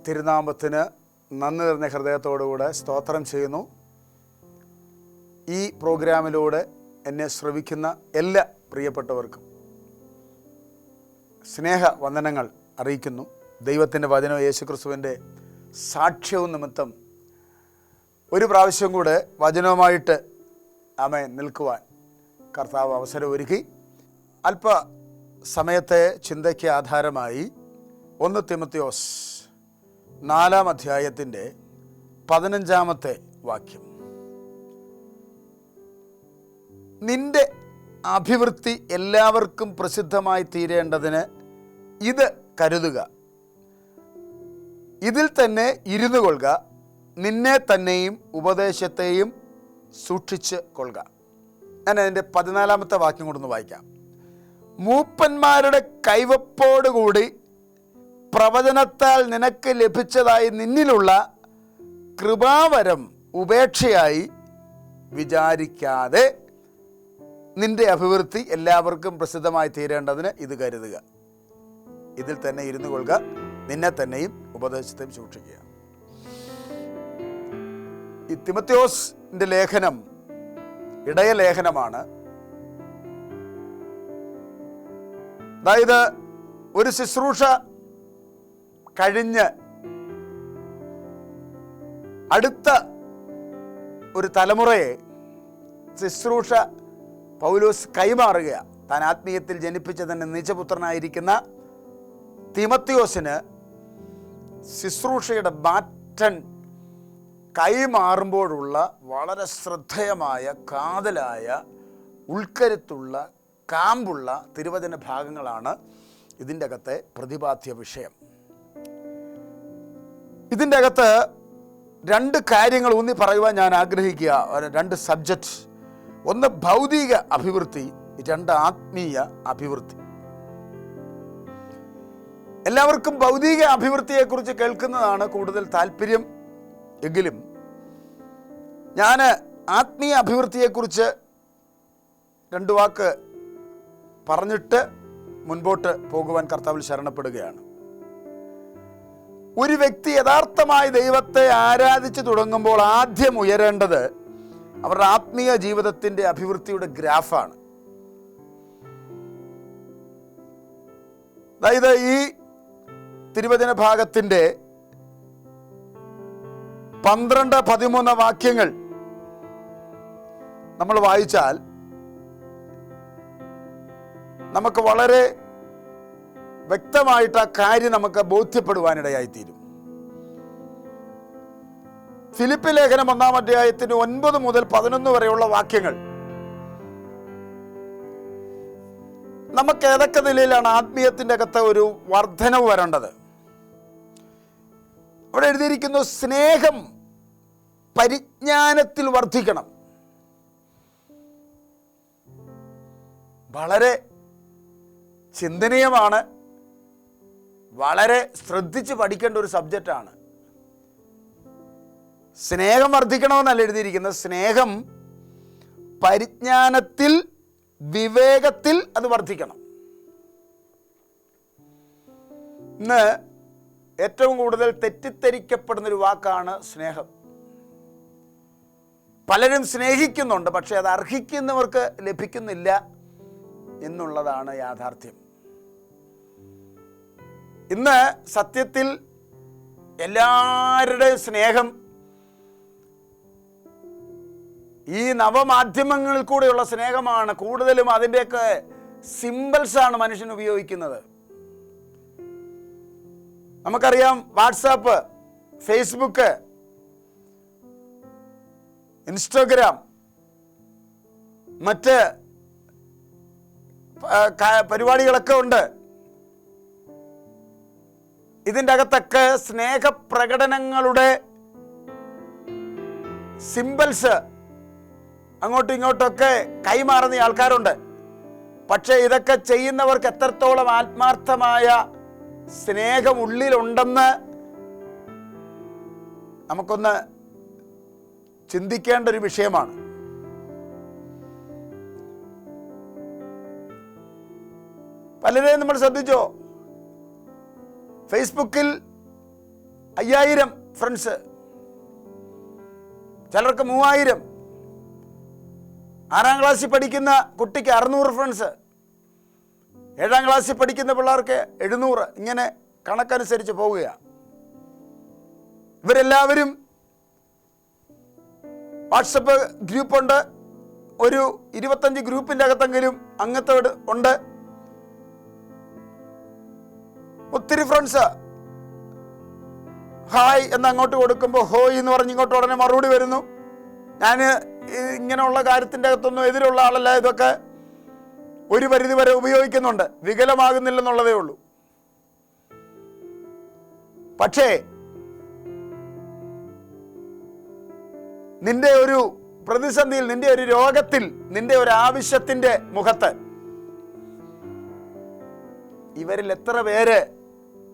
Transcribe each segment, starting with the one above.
തിരുനാമത്തിന് നന്ദി നിറഞ്ഞ ഹൃദയത്തോടുകൂടെ സ്തോത്രം ചെയ്യുന്നു. ഈ പ്രോഗ്രാമിലൂടെ എന്നെ ശ്രവിക്കുന്ന എല്ലാ പ്രിയപ്പെട്ടവർക്കും സ്നേഹ വന്ദനങ്ങൾ അറിയിക്കുന്നു. ദൈവത്തിൻ്റെ വചനവും യേശുക്രിസ്തുവിൻ്റെ സാക്ഷ്യവും നിമിത്തം ഒരു പ്രാവശ്യം കൂടെ വചനവുമായിട്ട് ആമേൻ നിൽക്കുവാൻ കർത്താവ് അവസരം ഒരുക്കി. അല്പ സമയത്തെ ചിന്തയ്ക്ക് ആധാരമായി 1 തിമോത്തിയോസ് 4-ാം അധ്യായത്തിൻ്റെ 15-ാമത്തെ വാക്യം. നിന്റെ അഭിവൃദ്ധി എല്ലാവർക്കും പ്രസിദ്ധമായി തീരേണ്ടതിന് ഇത് കരുതുക, ഇതിൽ തന്നെ ഇരുന്നു കൊള്ളുക, നിന്നെ തന്നെയും ഉപദേശത്തെയും സൂക്ഷിച്ച് കൊള്ളുക. ഞാൻ അതിൻ്റെ 14-ാമത്തെ വാക്യം കൊണ്ടൊന്ന് വായിക്കാം. മൂപ്പന്മാരുടെ കൈവപ്പോടുകൂടി പ്രവചനത്താൽ നിനക്ക് ലഭിച്ചതായി നിന്നിലുള്ള കൃപാവരം ഉപേക്ഷയായി വിചാരിക്കാതെ നിന്റെ അഭിവൃദ്ധി എല്ലാവർക്കും പ്രസിദ്ധമായി തീരേണ്ടതിന് ഇത് കരുതുക, ഇതിൽ തന്നെ ഇരുന്നു കൊള്ളുക, നിന്നെ തന്നെയും ഉപദേശത്തെയും സൂക്ഷിക്കുക. ഈ തിമോത്തിയോസിന്റെ ലേഖനം ഇടയ ലേഖനമാണ്. അതായത് ഒരു ശുശ്രൂഷ കഴിഞ്ഞ് അടുത്ത ഒരു തലമുറയെ ശുശ്രൂഷ പൗലോസ് കൈമാറുകയാണ്. താൻ ആത്മീയത്തിൽ ജനിപ്പിച്ചതിൻ്റെ നീചപുത്രനായിരിക്കുന്ന തിമോത്തിയോസിന് ശുശ്രൂഷയുടെ ബാറ്റൺ കൈമാറുമ്പോഴുള്ള വളരെ ശ്രദ്ധേയമായ, കാതലായ, ഉൾക്കരുത്തുള്ള, കാമ്പുള്ള തിരുവചന ഭാഗങ്ങളാണ് ഇതിൻ്റെ അകത്തെ പ്രതിപാദ്യ വിഷയം. ഇതിൻ്റെ അകത്ത് 2 കാര്യങ്ങൾ ഊന്നി പറയുവാൻ ഞാൻ ആഗ്രഹിക്കുക. 2 സബ്ജക്റ്റ്. ഒന്ന് ഭൗതിക അഭിവൃദ്ധി, 2 ആത്മീയ അഭിവൃദ്ധി. എല്ലാവർക്കും ഭൗതിക അഭിവൃദ്ധിയെക്കുറിച്ച് കേൾക്കുന്നതാണ് കൂടുതൽ താല്പര്യം എങ്കിലും ഞാൻ ആത്മീയ അഭിവൃദ്ധിയെക്കുറിച്ച് 2 വാക്ക് പറഞ്ഞിട്ട് മുൻപോട്ട് പോകുവാൻ കർത്താവിൽ ശരണപ്പെടുകയാണ്. ഒരു വ്യക്തി യഥാർത്ഥമായി ദൈവത്തെ ആരാധിച്ചു തുടങ്ങുമ്പോൾ ആദ്യം ഉയരേണ്ടത് അവരുടെ ആത്മീയ ജീവിതത്തിൻ്റെ അഭിവൃദ്ധിയുടെ ഗ്രാഫാണ്. അതായത് ഈ തിരുവചന ഭാഗത്തിൻ്റെ 12-13 വാക്യങ്ങൾ നമ്മൾ വായിച്ചാൽ നമുക്ക് വളരെ വ്യക്തമായിട്ട് ആ കാര്യം നമുക്ക് ബോധ്യപ്പെടുവാനിടയായിത്തീരും. ഫിലിപ്പി ലേഖനം 1-ാം അധ്യായത്തിന് 9 മുതൽ 11 വരെയുള്ള വാക്യങ്ങൾ നമുക്ക് ഏതൊക്കെ നിലയിലാണ് ആത്മീയത്തിൻ്റെ അകത്ത് ഒരു വർധനവ് വരേണ്ടത്. അവിടെ എഴുതിയിരിക്കുന്നു, സ്നേഹം പരിജ്ഞാനത്തിൽ വർദ്ധിക്കണം. വളരെ ചിന്തനീയമാണ്, വളരെ ശ്രദ്ധിച്ച് പഠിക്കേണ്ട ഒരു സബ്ജക്റ്റാണ്. സ്നേഹം വർദ്ധിക്കണമെന്നല്ല എഴുതിയിരിക്കുന്നത്, സ്നേഹം പരിജ്ഞാനത്തിൽ, വിവേകത്തിൽ അത് വർദ്ധിക്കണം. ഇന്ന് ഏറ്റവും കൂടുതൽ തെറ്റിദ്ധരിക്കപ്പെടുന്നൊരു വാക്കാണ് സ്നേഹം. പലരും സ്നേഹിക്കുന്നുണ്ട്, പക്ഷെ അത് അർഹിക്കുന്നവർക്ക് ലഭിക്കുന്നില്ല എന്നുള്ളതാണ് യാഥാർത്ഥ്യം. ഇന്ന് സത്യത്തിൽ എല്ലാവരുടെയും സ്നേഹം ഈ നവമാധ്യമങ്ങളിൽ കൂടെയുള്ള സ്നേഹമാണ്. കൂടുതലും അതിൻ്റെയൊക്കെ സിംബൽസാണ് മനുഷ്യൻ ഉപയോഗിക്കുന്നത്. നമുക്കറിയാം, വാട്സാപ്പ്, ഫേസ്ബുക്ക്, ഇൻസ്റ്റഗ്രാം, മറ്റ് പരിപാടികളൊക്കെ ഉണ്ട്. ഇതിൻ്റെ അകത്തൊക്കെ സ്നേഹപ്രകടനങ്ങളുടെ സിംബൽസ് അങ്ങോട്ടും ഇങ്ങോട്ടൊക്കെ കൈമാറുന്ന ആൾക്കാരുണ്ട്. പക്ഷേ ഇതൊക്കെ ചെയ്യുന്നവർക്ക് എത്രത്തോളം ആത്മാർത്ഥമായ സ്നേഹം ഉള്ളിലുണ്ടെന്ന് നമുക്കൊന്ന് ചിന്തിക്കേണ്ട ഒരു വിഷയമാണ്. പലരെയും നമ്മൾ ശ്രദ്ധിച്ചോ? ഫേസ്ബുക്കിൽ 5000 ഫ്രണ്ട്സ്, ചിലർക്ക് 3000. 6ാം ക്ലാസ്സിൽ പഠിക്കുന്ന കുട്ടിക്ക് 600 ഫ്രണ്ട്സ്, 7ാം ക്ലാസ്സിൽ പഠിക്കുന്ന പിള്ളേർക്ക് 700. ഇങ്ങനെ കണക്കനുസരിച്ച് പോവുകയാണ്. ഇവരെല്ലാവരും വാട്സപ്പ് ഗ്രൂപ്പുണ്ട്. ഒരു 25 ഗ്രൂപ്പിൻ്റെ അകത്തെങ്കിലും അംഗത്തോട് ഉണ്ട്. ഒത്തിരി ഫ്രണ്ട്സ് ഹായ് എന്ന് അങ്ങോട്ട് കൊടുക്കുമ്പോൾ ഹോയ് എന്ന് പറഞ്ഞ് ഇങ്ങോട്ട് ഉടനെ മറുപടി വരുന്നു. ഞാൻ ഇങ്ങനെയുള്ള കാര്യത്തിൻ്റെ അകത്തൊന്നും എതിരുള്ള ആളല്ല, ഇതൊക്കെ ഒരു പരിധി വരെ ഉപയോഗിക്കുന്നുണ്ട്, വികലമാകുന്നില്ലെന്നുള്ളതേ ഉള്ളൂ. പക്ഷേ നിന്റെ ഒരു പ്രതിസന്ധിയിൽ, നിന്റെ ഒരു രോഗത്തിൽ, നിന്റെ ഒരു ആവശ്യത്തിൻ്റെ മുഖത്ത് ഇവരിൽ എത്ര പേര്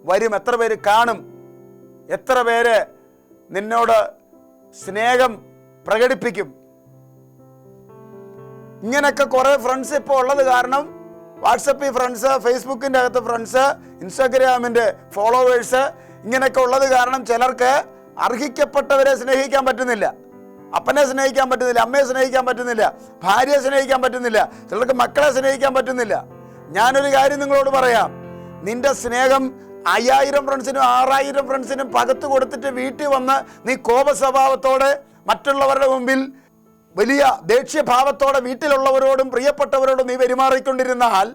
വരും, എത്ര പേര് കാണും, എത്ര പേര് നിന്നോട് സ്നേഹം പ്രകടിപ്പിക്കും? ഇങ്ങനെയൊക്കെ കുറേ ഫ്രണ്ട്സ് ഇപ്പോൾ ഉള്ളത് കാരണം, വാട്സപ്പിൽ ഫ്രണ്ട്സ്, ഫേസ്ബുക്കിൻ്റെ അകത്ത് ഫ്രണ്ട്സ്, ഇൻസ്റ്റാഗ്രാമിൻ്റെ ഫോളോവേഴ്സ്, ഇങ്ങനെയൊക്കെ ഉള്ളത് കാരണം ചിലർക്ക് അർഹിക്കപ്പെട്ടവരെ സ്നേഹിക്കാൻ പറ്റുന്നില്ല. അപ്പനെ സ്നേഹിക്കാൻ പറ്റുന്നില്ല, അമ്മയെ സ്നേഹിക്കാൻ പറ്റുന്നില്ല, ഭാര്യയെ സ്നേഹിക്കാൻ പറ്റുന്നില്ല, ചിലർക്ക് മക്കളെ സ്നേഹിക്കാൻ പറ്റുന്നില്ല. ഞാനൊരു കാര്യം നിങ്ങളോട് പറയാം, നിന്റെ സ്നേഹം 5000 ഫ്രണ്ട്സിനും 6000 ഫ്രണ്ട്സിനും പകത്ത് കൊടുത്തിട്ട് വീട്ടിൽ വന്ന് നീ കോപ സ്വഭാവത്തോടെ മറ്റുള്ളവരുടെ മുമ്പിൽ വലിയ ദേഷ്യഭാവത്തോടെ വീട്ടിലുള്ളവരോടും പ്രിയപ്പെട്ടവരോടും നീ പെരുമാറിക്കൊണ്ടിരുന്നാൽ,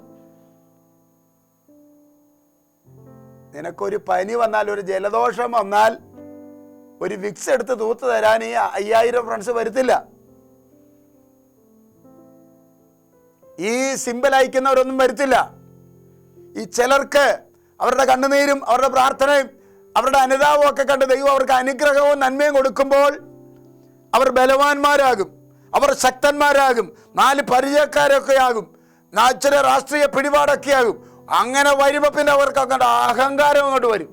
നിനക്കൊരു പനി വന്നാൽ, ഒരു ജലദോഷം വന്നാൽ, ഒരു വിക്സ് എടുത്ത് തൂത്ത് തരാൻ ഈ 5000 ഫ്രണ്ട്സ് വരുത്തില്ല. ഈ സിമ്പിൾ അയക്കുന്നവരൊന്നും വരുത്തില്ല. ഈ ചിലർക്ക് അവരുടെ കണ്ണുനീരും അവരുടെ പ്രാർത്ഥനയും അവരുടെ അനുതാപവും ഒക്കെ കണ്ട് ദൈവം അവർക്ക് അനുഗ്രഹവും നന്മയും കൊടുക്കുമ്പോൾ അവർ ബലവാന്മാരാകും, അവർ ശക്തന്മാരാകും, 4 പരിചയക്കാരൊക്കെ ആകും, ചില രാഷ്ട്രീയ പിടിപാടൊക്കെ ആകും. അങ്ങനെ വരുമ്പോൾ പിന്നെ അവർക്ക് അങ്ങോട്ട് അഹങ്കാരം അങ്ങോട്ട് വരും.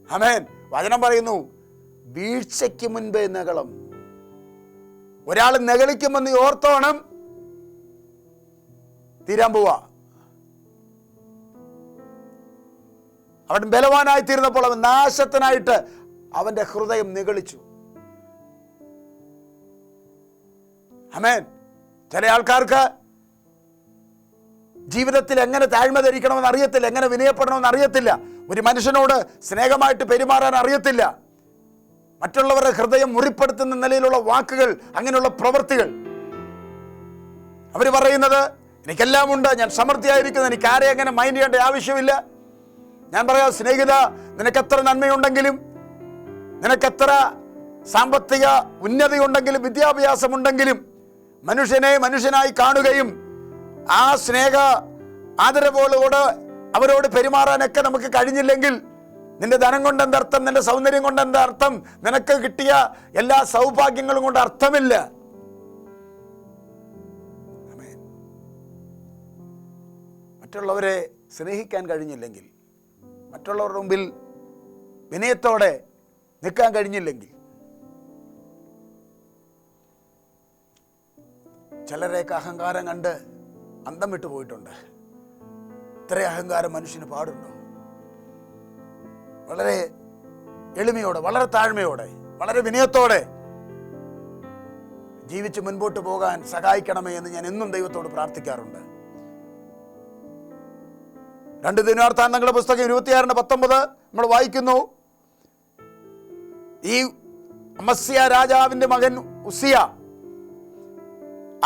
ആമേൻ. വചനം പറയുന്നു, വീഴ്ചയ്ക്ക് മുൻപേ നകളം. ഒരാൾ നകളിക്കുമ്പോൾ നീ ഓർത്തോണം, തീരാൻ പോവാ. അവൻ ബലവാനായി തീർന്നപ്പോൾ അവൻ നാശത്തിനായിട്ട് അവന്റെ ഹൃദയം നിഗളിച്ചു. ആമേൻ. ചില ആൾക്കാർക്ക് ജീവിതത്തിൽ എങ്ങനെ താഴ്മ ധരിക്കണമെന്ന് അറിയത്തില്ല, എങ്ങനെ വിനയപ്പെടണമെന്ന് അറിയത്തില്ല, ഒരു മനുഷ്യനോട് സ്നേഹമായിട്ട് പെരുമാറാൻ അറിയത്തില്ല. മറ്റുള്ളവരുടെ ഹൃദയം മുറിപ്പെടുത്തുന്ന നിലയിലുള്ള വാക്കുകൾ, അങ്ങനെയുള്ള പ്രവൃത്തികൾ. അവർ പറയുന്നത്, എനിക്കെല്ലാം ഉണ്ട്, ഞാൻ സമൃദ്ധിയായിരിക്കുന്നു, എനിക്ക് ആരെയും അങ്ങനെ മൈൻഡ് ചെയ്യേണ്ട ആവശ്യമില്ല. ഞാൻ പറയാം, സ്നേഹിത, നിനക്കെത്ര നന്മയുണ്ടെങ്കിലും, നിനക്കെത്ര സാമ്പത്തിക ഉന്നതിയുണ്ടെങ്കിലും, വിദ്യാഭ്യാസമുണ്ടെങ്കിലും, മനുഷ്യനെ മനുഷ്യനായി കാണുകയും ആ സ്നേഹ ആദരവോട് അവരോട് പെരുമാറാനൊക്കെ നമുക്ക് കഴിഞ്ഞില്ലെങ്കിൽ, നിന്റെ ധനം കൊണ്ട് എന്തർത്ഥം, നിന്റെ സൗന്ദര്യം കൊണ്ട് എന്തർത്ഥം, നിനക്ക് കിട്ടിയ എല്ലാ സൗഭാഗ്യങ്ങളും കൊണ്ട് അർത്ഥമില്ല. മറ്റുള്ളവരെ സ്നേഹിക്കാൻ കഴിഞ്ഞില്ലെങ്കിൽ, മറ്റുള്ളവരുടെ മുമ്പിൽ വിനയത്തോടെ നിൽക്കാൻ കഴിഞ്ഞില്ലെങ്കിൽ, ചിലരെയൊക്കെ അഹങ്കാരം കണ്ട് അന്തം വിട്ടു പോയിട്ടുണ്ട്. ഇത്ര അഹങ്കാരം മനുഷ്യന് പാടുണ്ടോ? വളരെ എളിമയോടെ, വളരെ താഴ്മയോടെ, വളരെ വിനയത്തോടെ ജീവിച്ച് മുൻപോട്ട് പോകാൻ സഹായിക്കണമേ എന്ന് ഞാൻ എന്നും ദൈവത്തോട് പ്രാർത്ഥിക്കാറുണ്ട്. 2 ദിനവൃത്താന്തങ്ങളുടെ പുസ്തകം 26:19 നമ്മൾ വായിക്കുന്നു, ഈ അമസ്യ രാജാവിന്റെ മകൻ ഉസിയ,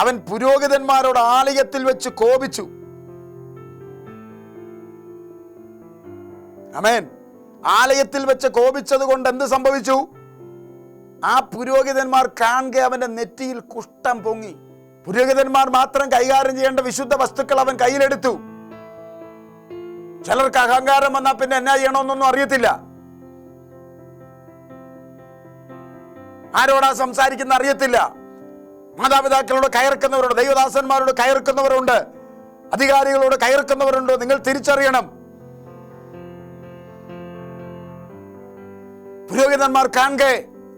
അവൻ പുരോഹിതന്മാരോട് ആലയത്തിൽ വെച്ച് കോപിച്ചു. ആമേൻ. ആലയത്തിൽ വെച്ച് കോപിച്ചത് കൊണ്ട് എന്ത് സംഭവിച്ചു? ആ പുരോഹിതന്മാർ കാണുക അവന്റെ നെറ്റിയിൽ കുഷ്ഠം പൊങ്ങി. പുരോഹിതന്മാർ മാത്രം കൈകാര്യം ചെയ്യേണ്ട വിശുദ്ധ വസ്തുക്കൾ അവൻ കയ്യിലെടുത്തു. ചിലർക്ക് അഹങ്കാരം വന്നാൽ പിന്നെ എന്നാ ചെയ്യണമെന്നൊന്നും അറിയത്തില്ല. ആരോടാ സംസാരിക്കുന്ന അറിയത്തില്ല. മാതാപിതാക്കളോട് കയർക്കുന്നവരുണ്ട്, ദൈവദാസന്മാരോട് കയർക്കുന്നവരുണ്ട്, അധികാരികളോട് കയർക്കുന്നവരുണ്ടോ? നിങ്ങൾ തിരിച്ചറിയണം. പുരോഹിതന്മാർ കാണെ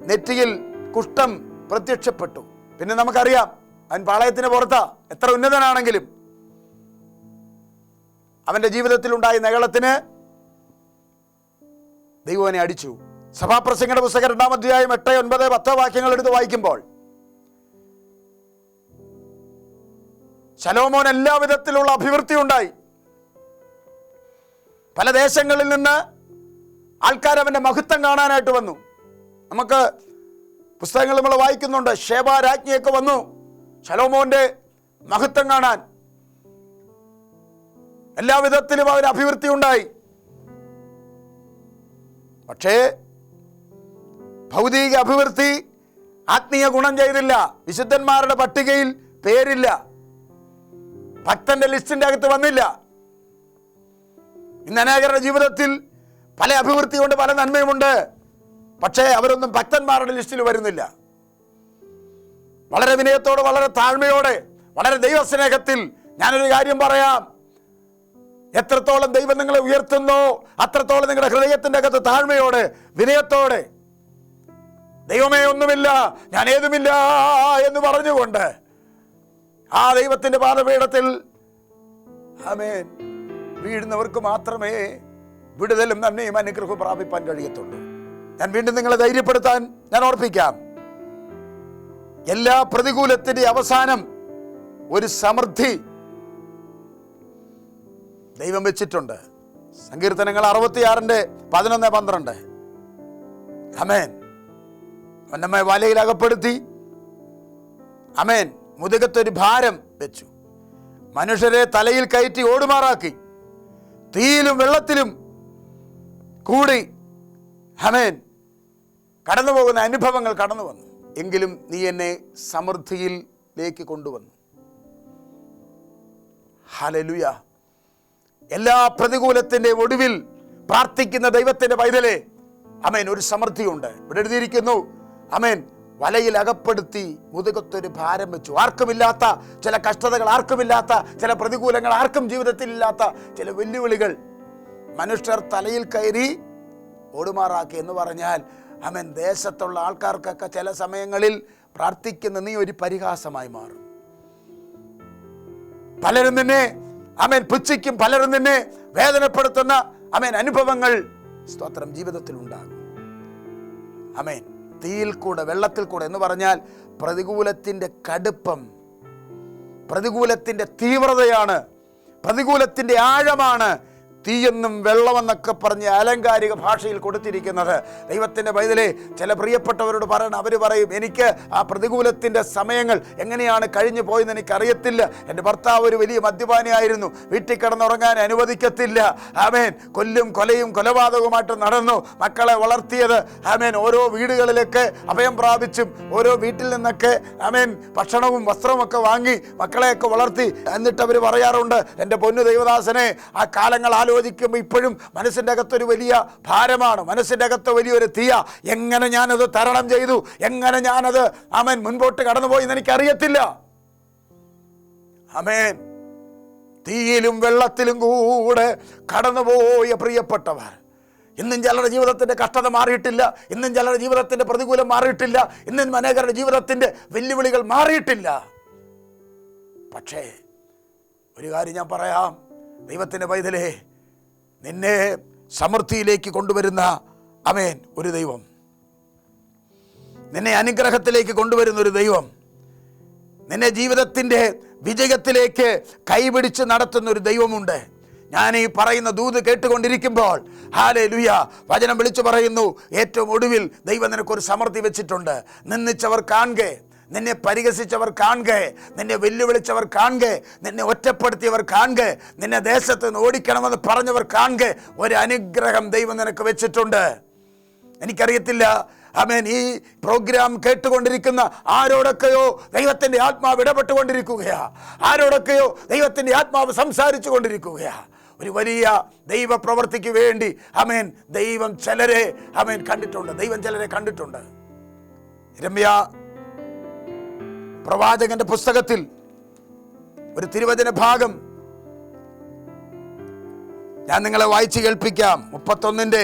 നെറ്റിയിൽ കുഷ്ഠം പ്രത്യക്ഷപ്പെട്ടു. പിന്നെ നമുക്കറിയാം, അവൻ പാളയത്തിന് പുറത്താ. എത്ര ഉന്നതനാണെങ്കിലും അവന്റെ ജീവിതത്തിൽ ഉണ്ടായ നഗളത്തിന് ദൈവനെ അടിച്ചു. സഭാപ്രസംഗങ്ങളുടെ പുസ്തകം 2-ാം അധ്യായം 8, 9, 10 വാക്യങ്ങൾ എടുത്ത് വായിക്കുമ്പോൾ ശലോമോൻ എല്ലാ വിധത്തിലുള്ള അഭിവൃദ്ധി ഉണ്ടായി. പല ദേശങ്ങളിൽ നിന്ന് ആൾക്കാർ അവൻ്റെ മഹത്വം കാണാനായിട്ട് വന്നു. നമുക്ക് പുസ്തകങ്ങൾ നമ്മൾ വായിക്കുന്നുണ്ട്. ശേബ രാജ്ഞിയൊക്കെ വന്നു ശലോമോന്റെ മഹത്വം കാണാൻ. എല്ലാ വിധത്തിലും അവന് അഭിവൃദ്ധി ഉണ്ടായി. പക്ഷേ ഭൗതിക അഭിവൃദ്ധി ആത്മീയ ഗുണം ചെയ്തില്ല. വിശുദ്ധന്മാരുടെ പട്ടികയിൽ പേരില്ല, ഭക്തന്റെ ലിസ്റ്റിന്റെ അകത്ത് വന്നില്ല. ഇന്ന് അനേകരുടെ ജീവിതത്തിൽ പല അഭിവൃദ്ധിയുണ്ട്, പല നന്മയുമുണ്ട്. പക്ഷേ അവരൊന്നും ഭക്തന്മാരുടെ ലിസ്റ്റിൽ വരുന്നില്ല. വളരെ വിനയത്തോടെ, വളരെ താഴ്മയോടെ, വളരെ ദൈവസ്നേഹത്തിൽ ഞാനൊരു കാര്യം പറയാം. എത്രത്തോളം ദൈവം നിങ്ങളെ ഉയർത്തുന്നോ അത്രത്തോളം നിങ്ങളുടെ ഹൃദയത്തിൻ്റെ അകത്ത് താഴ്മയോടെ, വിനയത്തോടെ, ദൈവമേ ഒന്നുമില്ല, ഞാൻ ഏതുമില്ല എന്ന് പറഞ്ഞുകൊണ്ട് ആ ദൈവത്തിൻ്റെ പാദപീഠത്തിൽ ആമേൻ വീഴുന്നവർക്ക് മാത്രമേ വിടുതലും നന്മയും അനുഗ്രഹവും പ്രാപിപ്പാൻ കഴിയത്തുള്ളൂ. ഞാൻ വീണ്ടും നിങ്ങളെ ധൈര്യപ്പെടുത്താൻ ഞാൻ ഓർപ്പിക്കാം. എല്ലാ പ്രതികൂലത്തിൻ്റെ അവസാനം ഒരു സമൃദ്ധി ദൈവം വെച്ചിട്ടുണ്ട്. സങ്കീർത്തനങ്ങൾ 66:11-12. ആമേൻ. അവൻ നമ്മെ വലയിൽ അകപ്പെടുത്തി, ആമേൻ, മുതുകത്തൊരു ഭാരം വെച്ചു, മനുഷ്യരെ തലയിൽ കയറ്റി ഓടുമാറാക്കി, തീയിലും വെള്ളത്തിലും കൂടി ആമേൻ കടന്നു പോകുന്ന അനുഭവങ്ങൾ കടന്നു വന്നു. എങ്കിലും നീ എന്നെ സമൃദ്ധിയിലേക്ക് കൊണ്ടുവന്നു. ഹല്ലേലൂയ. എല്ലാ പ്രതികൂലത്തിൻ്റെ ഒടുവിൽ പ്രാർത്ഥിക്കുന്ന ദൈവത്തിൻ്റെ പൈതലേ, ആമേൻ, ഒരു സമൃദ്ധിയുണ്ട്. ഇവിടെ എഴുതിയിരിക്കുന്നു, ആമേൻ, വലയിൽ അകപ്പെടുത്തി മുതുകത്തൊരു ഭാരം വെച്ചു. ആർക്കുമില്ലാത്ത ചില കഷ്ടതകൾ, ആർക്കുമില്ലാത്ത ചില പ്രതികൂലങ്ങൾ, ആർക്കും ജീവിതത്തിൽ ഇല്ലാത്ത ചില വെല്ലുവിളികൾ മനുഷ്യർ തലയിൽ കയറി ഓടുമാറാക്കി എന്ന് പറഞ്ഞാൽ, ആമേൻ, ദേശത്തുള്ള ആൾക്കാർക്കൊക്കെ ചില സമയങ്ങളിൽ പ്രാർത്ഥിക്കുന്ന നീ ഒരു പരിഹാസമായി മാറും. പലരും നിന്നെ ആമേൻ പുച്ഛിക്കും, പലരും നിന്നെ വേദനപ്പെടുത്തുന്ന ആമേൻ അനുഭവങ്ങൾ സ്തോത്രം ജീവിതത്തിൽ ഉണ്ടാകും. ആമേൻ. തീയിൽ കൂടെ വെള്ളത്തിൽ കൂടെ എന്ന് പറഞ്ഞാൽ പ്രതികൂലത്തിൻ്റെ കടുപ്പം, പ്രതികൂലത്തിൻ്റെ തീവ്രതയാണ്, പ്രതികൂലത്തിൻ്റെ ആഴമാണ് തീയെന്നും വെള്ളമെന്നൊക്കെ പറഞ്ഞ് അലങ്കാരിക ഭാഷയിൽ കൊടുത്തിരിക്കുന്നത്. ദൈവത്തിൻ്റെ പൈതലേ, ചില പ്രിയപ്പെട്ടവരോട് പറയണം. അവർ പറയും, എനിക്ക് ആ പ്രതികൂലത്തിൻ്റെ സമയങ്ങൾ എങ്ങനെയാണ് കഴിഞ്ഞു പോയെന്ന് എനിക്കറിയത്തില്ല. എൻ്റെ ഭർത്താവ് ഒരു വലിയ മദ്യപാനിയായിരുന്നു, വീട്ടിൽ കിടന്നുറങ്ങാൻ അനുവദിക്കത്തില്ല, ആമേൻ, കൊല്ലും കൊലയും കൊലപാതകവുമായിട്ട് നടന്നു. മക്കളെ വളർത്തിയത് ആമേൻ ഓരോ വീടുകളിലൊക്കെ അഭയം പ്രാപിച്ചും ഓരോ വീട്ടിൽ നിന്നൊക്കെ ആമേൻ ഭക്ഷണവും വസ്ത്രവുമൊക്കെ വാങ്ങി മക്കളെയൊക്കെ വളർത്തി. എന്നിട്ട് അവർ പറയാറുണ്ട്, എൻ്റെ പൊന്നു ദൈവദാസനെ, ആ കാലങ്ങൾ ആലോചിക്കുമ്പോൾ ഇപ്പോഴും മനസ്സിൻ്റെ അകത്തൊരു വലിയ ഭാരമാണ്, മനസ്സിൻ്റെ അകത്ത് വലിയൊരു തീയ. എങ്ങനെ ഞാനത് തരണം ചെയ്തു, എങ്ങനെ ഞാനത് ആമേൻ മുൻപോട്ട് കടന്നുപോയി എന്ന് എനിക്കറിയത്തില്ല. ആമേൻ. തീയിലും വെള്ളത്തിലും കൂടെ കടന്നുപോയ പ്രിയപ്പെട്ടവർ, ഇന്നും ചിലരുടെ ജീവിതത്തിൻ്റെ കഷ്ടത മാറിയിട്ടില്ല, ഇന്നും ചിലരുടെ ജീവിതത്തിൻ്റെ പ്രതികൂലം മാറിയിട്ടില്ല, ഇന്നും അനേകരുടെ ജീവിതത്തിൻ്റെ വെല്ലുവിളികൾ മാറിയിട്ടില്ല. പക്ഷേ ഒരു കാര്യം ഞാൻ പറയാം, ദൈവത്തിൻ്റെ പൈതലേ, നിന്നെ സമൃദ്ധിയിലേക്ക് കൊണ്ടുവരുന്ന ആമേൻ ഒരു ദൈവം, നിന്നെ അനുഗ്രഹത്തിലേക്ക് കൊണ്ടുവരുന്ന ഒരു ദൈവം, നിന്നെ ജീവിതത്തിൻ്റെ വിജയത്തിലേക്ക് കൈപിടിച്ച് നടത്തുന്ന ഒരു ദൈവമുണ്ട്. ഞാൻ ഈ പറയുന്ന ദൂത് കേട്ടുകൊണ്ടിരിക്കുമ്പോൾ ഹല്ലേലൂയ, വചനം വിളിച്ചു പറയുന്നു, ഏറ്റവും ഒടുവിൽ ദൈവം നിനക്കൊരു സമൃദ്ധി വെച്ചിട്ടുണ്ട്. നിന്ദിച്ചവർ കാണുക, നിന്നെ പരിഹസിച്ചവർ കാണുക, നിന്നെ വെല്ലുവിളിച്ചവർ കാണുക, നിന്നെ ഒറ്റപ്പെടുത്തിയവർ കാണുക, നിന്നെ ദേശത്ത് നിന്ന് ഓടിക്കണമെന്ന് പറഞ്ഞവർ കാണുക, ഒരു അനുഗ്രഹം ദൈവം നിനക്ക് വെച്ചിട്ടുണ്ട്. എനിക്കറിയത്തില്ല ആമേൻ, ഈ പ്രോഗ്രാം കേട്ടുകൊണ്ടിരിക്കുന്ന ആരോടൊക്കെയോ ദൈവത്തിൻ്റെ ആത്മാവ് ഇടപെട്ടുകൊണ്ടിരിക്കുകയാ, ആരോടൊക്കെയോ ദൈവത്തിൻ്റെ ആത്മാവ് സംസാരിച്ചു കൊണ്ടിരിക്കുകയാ. ഒരു വലിയ ദൈവ പ്രവൃത്തിക്ക് വേണ്ടി ആമേൻ ദൈവം ചിലരെ ആമേൻ കണ്ടിട്ടുണ്ട്, ദൈവം ചിലരെ കണ്ടിട്ടുണ്ട്. യിരെമ്യാ പ്രവാചകന്റെ പുസ്തകത്തിൽ ഒരു തിരുവചന ഭാഗം ഞാൻ നിങ്ങളെ വായിച്ചു കേൾപ്പിക്കാം. 31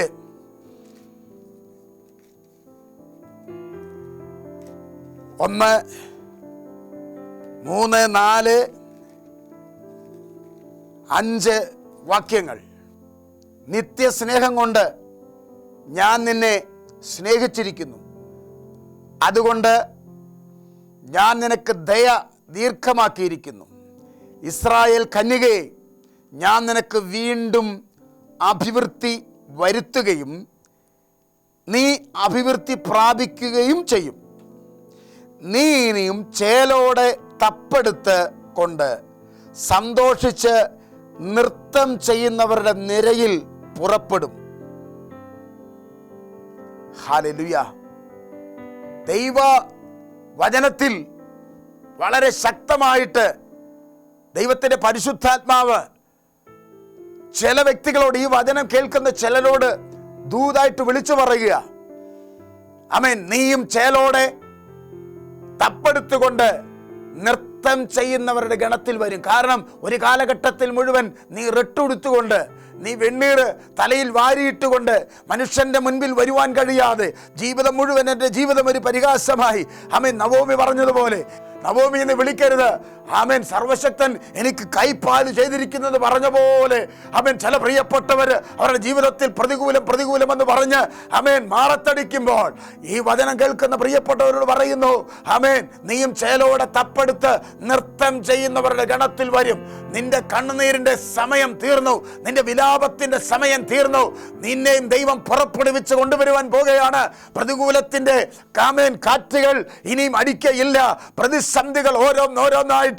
1, 3, 4, 5 വാക്യങ്ങൾ. നിത്യസ്നേഹം കൊണ്ട് ഞാൻ നിന്നെ സ്നേഹിച്ചിരിക്കുന്നു, അതുകൊണ്ട് ഞാൻ നിനക്ക് ദയ ദീർഘമാക്കിയിരിക്കുന്നു. ഇസ്രായേൽ കന്യകയെ, ഞാൻ നിനക്ക് വീണ്ടും അഭിവൃദ്ധി വരുത്തുകയും നീ അഭിവൃദ്ധി പ്രാപിക്കുകയും ചെയ്യും. നീ ഇനിയും ചേലോടെ തപ്പെടുത്ത് കൊണ്ട് സന്തോഷിച്ച് നൃത്തം ചെയ്യുന്നവരുടെ നിരയിൽ പുറപ്പെടും. ഹല്ലേലൂയ. ദൈവ വചനത്തിൽ വളരെ ശക്തമായിട്ട് ദൈവത്തിൻ്റെ പരിശുദ്ധാത്മാവ് ചില വ്യക്തികളോട്, ഈ വചനം കേൾക്കുന്ന ചിലരോട് ദൂതായിട്ട് വിളിച്ചു പറയുക, ആമേൻ, നീയും ചേലോടെ തപ്പെടുത്തുകൊണ്ട് നൃത്തം ചെയ്യുന്നവരുടെ ഗണത്തിൽ വരും. കാരണം ഒരു കാലഘട്ടത്തിൽ മുഴുവൻ നീ റെട്ടുടുത്തുകൊണ്ട്, നീ വെണ്ണീർ തലയിൽ വാരിയിട്ടുകൊണ്ട് മനുഷ്യന്റെ മുൻപിൽ വരുവാൻ കഴിയാതെ ജീവിതം മുഴുവൻ എൻ്റെ ജീവിതം ഒരു പരിഹാസമായി, ആമേൻ, നവോമി പറഞ്ഞതുപോലെ, നവോമി എന്ന് വിളിക്കരുത്, ആമേൻ, സർവശക്തൻ എനിക്ക് കൈപ്പാല് ചെയ്തിരിക്കുന്നത് പറഞ്ഞ പോലെ, ആമേൻ, ചില പ്രിയപ്പെട്ടവർ അവരുടെ ജീവിതത്തിൽ പ്രതികൂലം എന്ന് പറഞ്ഞ്, ആമേൻ, മാറത്തടിക്കുമ്പോൾ ഈ വചനം കേൾക്കുന്ന പ്രിയപ്പെട്ടവരോട് പറയുന്നു, ആമേൻ, നീയും ചേലോടെ തപ്പെടുത്ത് നൃത്തം ചെയ്യുന്നവരുടെ ഗണത്തിൽ വരും. നിന്റെ കണ്ണുനീരിന്റെ സമയം തീർന്നു, നിന്റെ വിലാപത്തിന്റെ സമയം തീർന്നു. നിന്നെയും ദൈവം പുറപ്പെടുവിച്ച് കൊണ്ടുവരുവാൻ പോകുകയാണ്. പ്രതികൂലത്തിന്റെ കാറ്റുകൾ ഇനിയും അടിക്കയില്ല. പ്രതിസന്ധികൾ ഓരോന്നോരോന്നായിട്ട്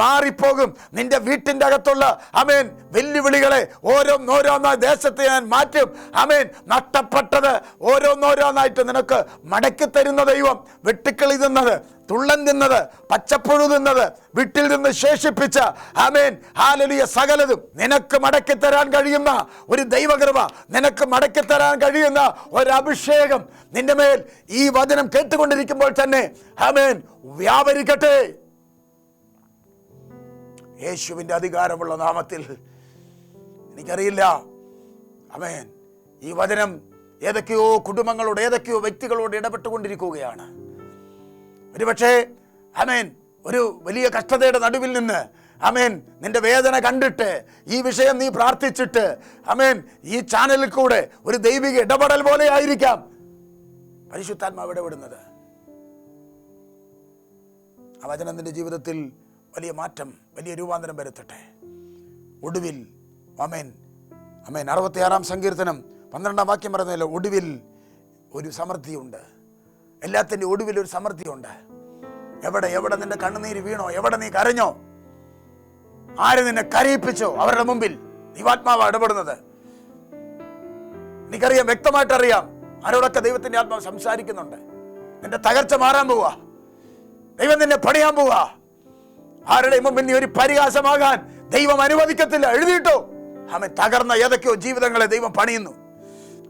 മാറിപ്പോകും. നിന്റെ വീട്ടിന്റെ അകത്തുള്ള, ആമേൻ, വെല്ലുവിളികളെ ഓരോന്നോരോന്നായി ദേശത്ത് ഞാൻ മാറ്റും. ആമേൻ, നഷ്ടപ്പെട്ടത് ഓരോന്നോരോന്നായിട്ട് നിനക്ക് മടക്കി തരുന്ന ദൈവം, വെട്ടുക്കിളി തിന്നത്, തുള്ളൻ തിന്നത്, പച്ചപ്പുഴു തിന്നത്, വീട്ടിൽ നിന്ന് ശേഷിപ്പിച്ച, ആമേൻ, ഹല്ലേലൂയ, സകലതും നിനക്ക് മടക്കി തരാൻ കഴിയുന്ന ഒരു ദൈവകൃപ, നിനക്ക് മടക്കി തരാൻ കഴിയുന്ന ഒരു അഭിഷേകം നിന്റെ മേൽ ഈ വചനം കേട്ടുകൊണ്ടിരിക്കുമ്പോൾ തന്നെ, ആമേൻ, വ്യാപരിക്കട്ടെ. യേശുവിൻ്റെ അധികാരമുള്ള നാമത്തിൽ. എനിക്കറിയില്ല, ആമേൻ, ഈ വചനം ഏതൊക്കെയോ കുടുംബങ്ങളോട്, ഏതൊക്കെയോ വ്യക്തികളോട് ഇടപെട്ടുകൊണ്ടിരിക്കുകയാണ്. ഒരുപക്ഷേ, ആമേൻ, ഒരു വലിയ കഷ്ടതയുടെ നടുവിൽ നിന്ന്, ആമേൻ, നിന്റെ വേദന കണ്ടിട്ട് ഈ വിഷയം നീ പ്രാർത്ഥിച്ചിട്ട്, ആമേൻ, ഈ ചാനലിൽ കൂടെ ഒരു ദൈവിക ഇടപെടൽ പോലെ ആയിരിക്കാം പരിശുദ്ധാത്മാവ് ഇടപെടുന്നത്. ആ വചനം നിന്റെ ജീവിതത്തിൽ വലിയ മാറ്റം, വലിയ രൂപാന്തരം വരുത്തട്ടെ. ഒടുവിൽ, ആമേൻ, ആമേൻ, 66-ാം സങ്കീർത്തനം 12-ാം വാക്യം പറയുന്നല്ലോ, ഒടുവിൽ ഒരു സമൃദ്ധിയുണ്ട്. എല്ലാത്തിൻ്റെ ഒടുവിൽ ഒരു സമൃദ്ധിയുണ്ട്. എവിടെ നിന്റെ കണ്ണുനീര് വീണോ, എവിടെ നീ കരഞ്ഞോ, ആര് നിന്നെ കരയിപ്പിച്ചോ, അവരുടെ മുമ്പിൽ ദൈവാത്മാവ് ഇടപെടുന്നത്. എനിക്കറിയാം, വ്യക്തമായിട്ടറിയാം ആരോടൊക്കെ ദൈവത്തിൻ്റെ ആത്മാവ് സംസാരിക്കുന്നുണ്ട്. നിന്റെ തകർച്ച മാറാൻ പോവാ, ദൈവം നിന്നെ പണിയാൻ പോവാ. ആരുടെയും മുമ്പിൽ നീ ഒരു പരിഹാസമാകാൻ ദൈവം അനുവദിക്കത്തില്ല. എഴുതിയിട്ടോ, ആമേൻ, തകർന്ന ഏതൊക്കെയോ ജീവിതങ്ങളെ ദൈവം പണിയുന്നു,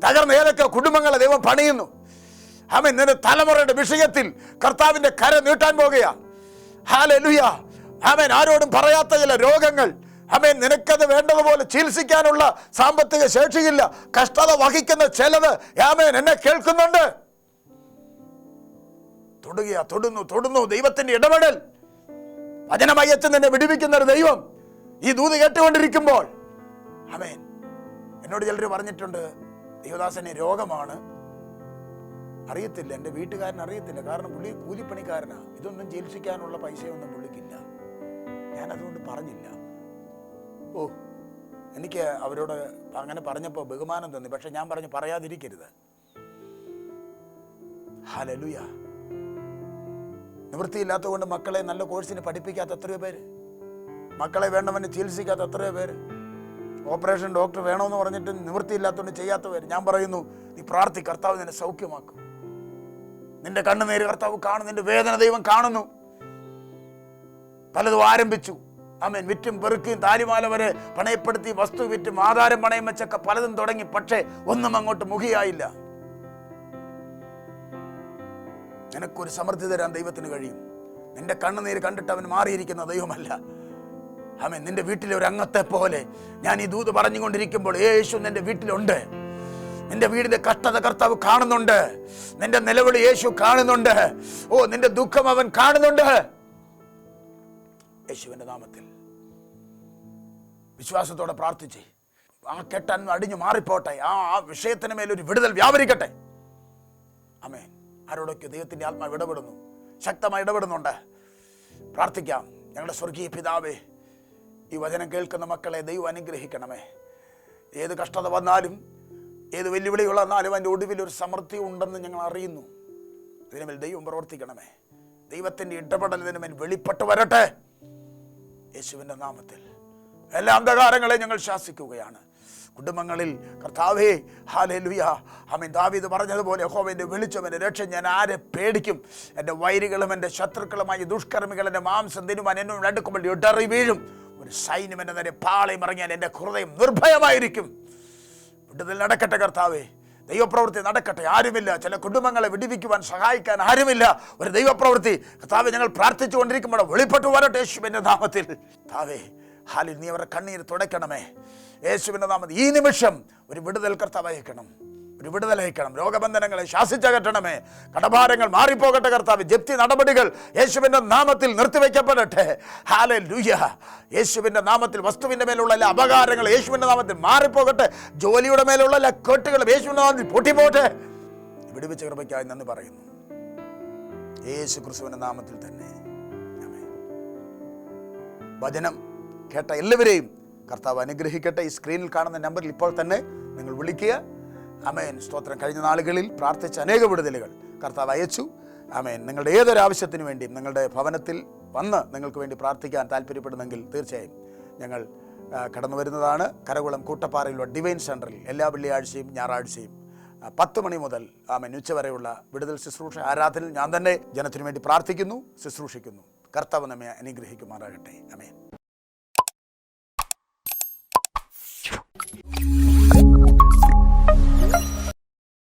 തകർന്ന ഏതൊക്കെയോ കുടുംബങ്ങളെ ദൈവം പണിയുന്നു. ആമേൻ, നിന്റെ തലമുറയുടെ വിഷയത്തിൽ കർത്താവിന്റെ കര നീട്ടാൻ പോകുകയാ. ഹല്ലേലൂയ. ആമേൻ, ആരോടും പറയാത്ത ചില രോഗങ്ങൾ, ആമേൻ, നിനക്കത് വേണ്ടതുപോലെ ചികിത്സിക്കാനുള്ള സാമ്പത്തിക ശേഷിയില്ല, കഷ്ടത വഹിക്കുന്ന ചിലത്, ആമേൻ, എന്നെ കേൾക്കുന്നുണ്ട്. തൊടുന്നു ദൈവത്തിന്റെ ഇടപെടൽ. വചനമയച്ച് നിന്നെ വിടുവിക്കുന്ന ഒരു ദൈവം ഈ ദൂത് കേട്ടുകൊണ്ടിരിക്കുമ്പോൾ, ആമേൻ, എന്നോട് ചിലർ പറഞ്ഞിട്ടുണ്ട്, ദൈവദാസനെ രോഗമാണ്, അറിയത്തില്ല, എൻ്റെ വീട്ടുകാരൻ അറിയത്തില്ല, കാരണം പുള്ളി കൂലിപ്പണിക്കാരനാ, ഇതൊന്നും ചികിത്സിക്കാനുള്ള പൈസയൊന്നും പുള്ളിക്കില്ല. ഞാനതുകൊണ്ട് പറഞ്ഞില്ല. എനിക്ക് അവരോട് അങ്ങനെ പറഞ്ഞപ്പോൾ ബഹുമാനം തോന്നി. പക്ഷെ ഞാൻ പറഞ്ഞു, പറയാതിരിക്കരുത്. ഹല്ലേലൂയ. നിവൃത്തിയില്ലാത്തത് കൊണ്ട് മക്കളെ നല്ല കോഴ്സിന് പഠിപ്പിക്കാത്ത എത്രയോ പേര്, മക്കളെ വേണ്ടവന് ചികിത്സിക്കാത്ത എത്രയോ പേര്, ഓപ്പറേഷൻ ഡോക്ടർ വേണമെന്ന് പറഞ്ഞിട്ട് നിവൃത്തിയില്ലാത്തതുകൊണ്ട് ചെയ്യാത്തവർ. ഞാൻ പറയുന്നു, നീ പ്രാർത്ഥി, കർത്താവ് നിന്നെ സൗഖ്യമാക്കും. നിന്റെ കണ്ണുനീര് കർത്താവ് കാണുന്നു, നിന്റെ വേദന ദൈവം കാണുന്നു. പലതും ആരംഭിച്ചു, ആമേൻ, വിറ്റും പെറുക്കിയും താലിമാല വരെ പണയപ്പെടുത്തി, വസ്തു വിറ്റും ആധാരം പണയം വെച്ചൊക്കെ പലതും തുടങ്ങി. പക്ഷേ ഒന്നും അങ്ങോട്ട് മുഖിയായില്ല. നിനക്കൊരു സമൃദ്ധി തരാൻ ദൈവത്തിന് കഴിയും. നിന്റെ കണ്ണുനീര് കണ്ടിട്ട് അവൻ മാറിയിരിക്കുന്ന ദൈവമല്ല. ആമേൻ, നിന്റെ വീട്ടിലെ ഒരു അംഗത്തെ പോലെ ഞാൻ ഈ ദൂത് പറഞ്ഞുകൊണ്ടിരിക്കുമ്പോൾ യേശു നിന്റെ വീട്ടിലുണ്ട്. നിന്റെ വീടിന്റെ കഷ്ടത കർത്താവ് കാണുന്നുണ്ട്. നിന്റെ നിലവിളി യേശു കാണുന്നുണ്ട്. നിന്റെ ദുഃഖം അവൻ കാണുന്നുണ്ട്. യേശുവിന്റെ നാമത്തിൽ വിശ്വാസത്തോടെ പ്രാർത്ഥിച്ച് ആ കെട്ടൻ അടിഞ്ഞു മാറിപ്പോട്ടെ. ആ വിഷയത്തിന് മേലൊരു വിടുതൽ വ്യാപരിക്കട്ടെ. ആമേൻ. ആരോടൊക്കെ ദൈവത്തിൻ്റെ ആത്മാവ് ഇടപെടുന്നു, ശക്തമായി ഇടപെടുന്നുണ്ട്. പ്രാർത്ഥിക്കാം. ഞങ്ങളുടെ സ്വർഗീയ പിതാവേ, ഈ വചനം കേൾക്കുന്ന മക്കളെ ദൈവം അനുഗ്രഹിക്കണമേ. ഏത് കഷ്ടത വന്നാലും, ഏത് വെല്ലുവിളികൾ വന്നാലും അതിൻ്റെ ഒടുവിൽ ഒരു സമൃദ്ധി ഉണ്ടെന്ന് ഞങ്ങൾ അറിയുന്നു. ഇതിനുമേൽ ദൈവം പ്രവർത്തിക്കണമേ. ദൈവത്തിൻ്റെ ഇടപെടൽ ഇതിനുമേൽ വെളിപ്പെട്ട് വരട്ടെ. യേശുവിൻ്റെ നാമത്തിൽ എല്ലാ അന്ധകാരങ്ങളെ ഞങ്ങൾ ശാസിക്കുകയാണ്. കുടുംബങ്ങളിൽ കർത്താവേ, ഹല്ലേലൂയ, ആമേൻ. ദാവീദ് പറഞ്ഞതുപോലെ യഹോവയുടെ വെളിച്ചം എൻ്റെ രക്ഷ, ഞാൻ ആരെ പേടിക്കും? എൻ്റെ വൈരികളും എൻ്റെ ശത്രുക്കളുമായി ദുഷ്കർമ്മികൾ എൻ്റെ മാംസം തിന്നുവാൻ എന്നോട് അടുക്കുമ്പോൾ ഇടറി വീഴും. ഒരു സൈന്യം എൻ്റെ നേരെ പാളയം ഇറങ്ങിയാൽ എൻ്റെ ഹൃദയം നിർഭയമായിരിക്കും. വിടുതൽ നടക്കട്ടെ കർത്താവേ, ദൈവപ്രവൃത്തി നടക്കട്ടെ. ആരുമില്ല, ചില കുടുംബങ്ങളെ വിടുവിക്കുവാൻ സഹായിക്കാൻ ആരുമില്ല. ഒരു ദൈവപ്രവൃത്തി കർത്താവേ ഞങ്ങൾ പ്രാർത്ഥിച്ചു കൊണ്ടിരിക്കുമ്പോൾ വെളിപ്പെട്ടു വരട്ടെ യേശുവിൻ്റെ നാമത്തിൽ. കർത്താവേ, ഹാലിൽ നീ അവരുടെ കണ്ണീര് തുടയ്ക്കണമേ യേശുവിൻ്റെ നാമത്തിൽ. ഈ നിമിഷം ഒരു വിടുതൽ കർത്താവ് അയക്കണം, ഒരു വിടുതൽ അയക്കണം. രോഗബന്ധനങ്ങളെ ശാസിച്ചകറ്റണമേ. കടഭാരങ്ങൾ മാറിപ്പോകട്ടെ കർത്താവ്. ജപ്തി നടപടികൾ യേശുവിൻ്റെ നാമത്തിൽ നിർത്തിവെക്കപ്പെടട്ടെ. ഹല്ലേലൂയ. യേശുവിൻ്റെ നാമത്തിൽ വസ്തുവിൻ്റെ മേലുള്ള എല്ലാ അപകാരങ്ങൾ യേശുവിൻ്റെ നാമത്തിൽ മാറിപ്പോകട്ടെ. ജോലിയുടെ മേലുള്ള എല്ലാ കെട്ടുകളും യേശുവിൻ്റെ നാമത്തിൽ പൊട്ടിപ്പോട്ടെ. വിടുവിച്ച കൃപയ്ക്കായി നന്ദി പറയുന്നു, യേശു ക്രിസ്തുവിൻ്റെ നാമത്തിൽ തന്നെ. വചനം കേട്ട എല്ലാവരെയും കർത്താവ് അനുഗ്രഹിക്കട്ടെ. ഈ സ്ക്രീനിൽ കാണുന്ന നമ്പറിൽ ഇപ്പോൾ തന്നെ നിങ്ങൾ വിളിക്കുക. ആമേൻ. സ്തോത്രം. കഴിഞ്ഞ നാളുകളിൽ പ്രാർത്ഥിച്ച അനേക വിടുതലുകൾ കർത്താവ് അയച്ചു. ആമേൻ. നിങ്ങളുടെ ഏതൊരു ആവശ്യത്തിന് വേണ്ടിയും നിങ്ങളുടെ ഭവനത്തിൽ വന്ന് നിങ്ങൾക്ക് വേണ്ടി പ്രാർത്ഥിക്കാൻ താല്പര്യപ്പെടുന്നെങ്കിൽ തീർച്ചയായും ഞങ്ങൾ കടന്നു വരുന്നതാണ്. കരകുളം കൂട്ടപ്പാറയിലുള്ള ഡിവൈൻ സെൻറ്ററിൽ എല്ലാ വെള്ളിയാഴ്ചയും ഞായറാഴ്ചയും 10 മണി മുതൽ ആമേൻ ഉച്ചവരെയുള്ള വിടുതൽ ശുശ്രൂഷ ആരാധനയിൽ ഞാൻ തന്നെ ജനത്തിനു വേണ്ടി പ്രാർത്ഥിക്കുന്നു, ശുശ്രൂഷിക്കുന്നു. കർത്താവ് നമ്മെ അനുഗ്രഹിക്കുമാറാകട്ടെ. ആമേൻ.